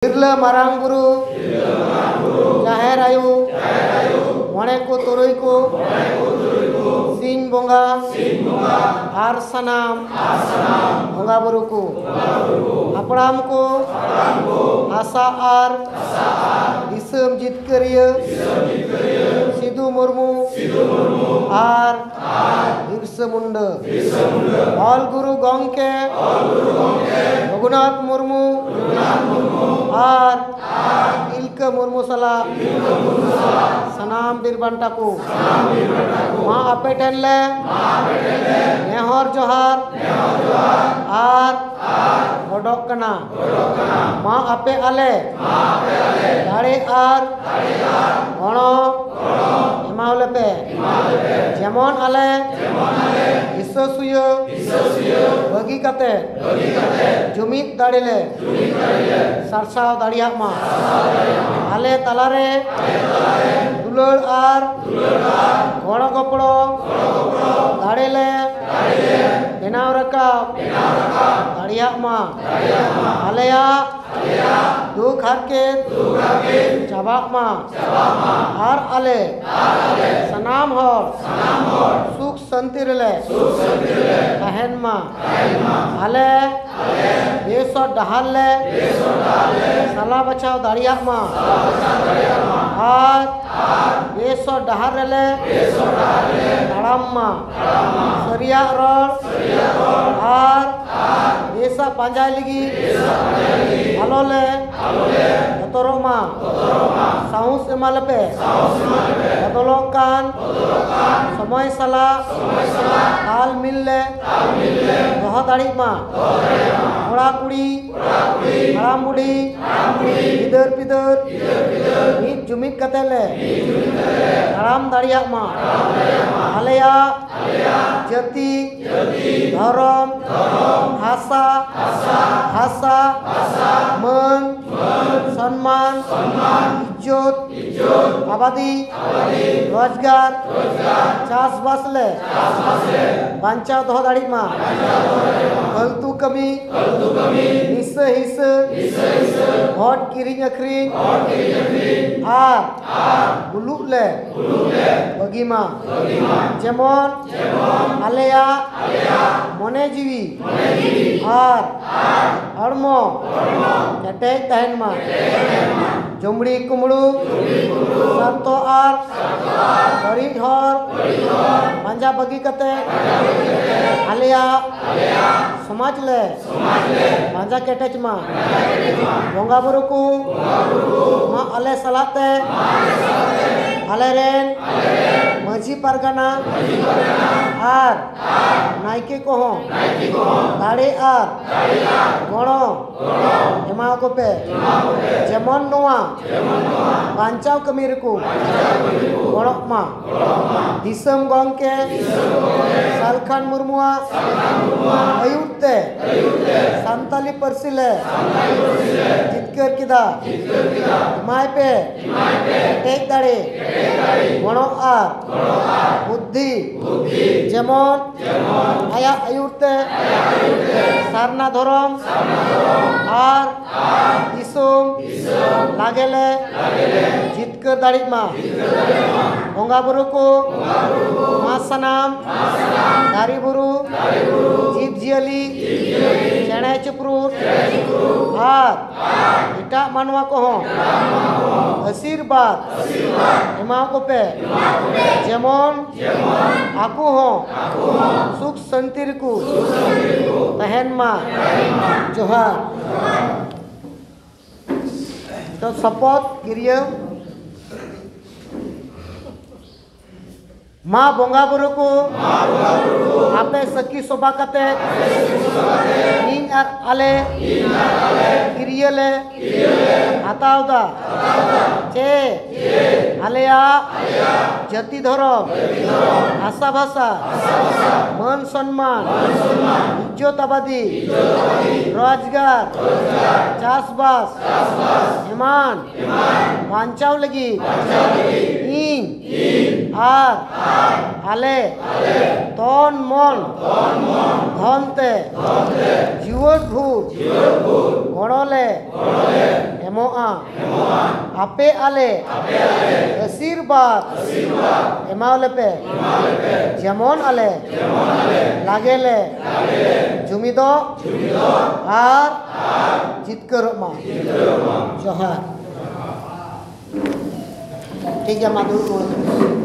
Irla marang buru, jaher ayu, mone ko turuy ko, sin bonga, har sanam, bonga buru ko, apram ko, asa ar, disem jitkariya, Sidhu Murmu, ar, Birsa Munda, all Guru Gongke, Raghunath Murmu, আর ইলকা মুরমু সালা সানাম বীরবান্টা কো মা আপে টেনলে নেহর জোহার আর গডক কানা মা আপে আলে দাড়ে আর গণ এমাউলে pay যেমন আলে ইসসুয় বগি কাতে জুমিত দাড়িলে সারসাও দাড়িয়া মা আলে তালারে দুলর আর গড় গপড় দাড়িলে বেনাও রাকাব দাড়িয়া মা আলেয়া দুঃখ হারকে চাবাক মা আর আলে সানাম হর সুখ শান্তিরলে তাহেন মা আলে বেসর ডাহালে সালা বাঁচাও দাঁড়িয়া মা আর বেসর ডাহারলে দাঁড়াম মা সরিয়া রড় আর বেসা পাঞ্জায় লিগি ভালোলে বতরো মা সাহস এমালেপে বদলকান সময় সালা তাল মিললে দহ দাড়ি মা কোড়া কুড়ি হারাম বুড়ি পিদর পিদর মিট জুমিত কাতেলে হারাম দাড়িয়া মা আলেয়া জাতি ধরম ভাষা ভাষা মান সম্মান ইজ্জত আবাদি রোজগার চাষবাসলে বাঞ্চাও দহ দাড়ি মা ফালতু কমি হিসে হিসে ভোট কিরিং আখরিং আর বুলুক লে বগি মা যেমন আলেয়া মনে জিবি আর হড়ম কেটেজ তাহেন মা জমড়ি কুমড়ু সারতো আর গরিব হর পাঞ্জা বগি কাতে আলেয়া সমাজ লে পাঞ্জা কেটেজ মা বঙ্গা বুরু কু মা আলে সালাতে আলে রেন মাঝি পারগানা আর নাইকে কহ দাড়ে আর গণ এমাও কোপে যেমন নোয়া বাঞ্চাও কমির কু গণক মা দিসম গংকে সালখান মুরমুয়া আয়ুরতে সান্তালি পার্সিলে জিতকর কিদা মায় পে টেক দাড়ে গণক আর বুদ্ধি যেমন আয়া আয়ুরতে সারনা ধরম আর ইসুম লাগেলে জিতকর দাড়ি মা বঙ্গা বুরু কো মা সানাম দাড়ি বুরু জীব জিয়ালি চেড়ে চিপরুট আর এটা মানওয়া কহ আশীর্বাদ এমাও কোপে যেমন আকু হো সুখ শান্তির কু তাহেন মা জোহার তো শপথ কিরিয়া মা বঙ্গা বুরু কু আপে সকি সোবা কাতে ইং আর আলে কিরিয়ালে হাতাও দা চে আলেয়া জাতি ধরম ভাষা ভাষা মান সম্মান ইজ্জত আবাদি রোজগার চাষবাস এমান বাঞ্চাও লাগি ইং আর আলে তন মন ধনতে জীবত ভূত গড়লে এমন आपे आले आशीर्वाद एमावलेपे जेमन आले लागेले जुमिदो आर जितकरमा जोहार ठीक है माधुर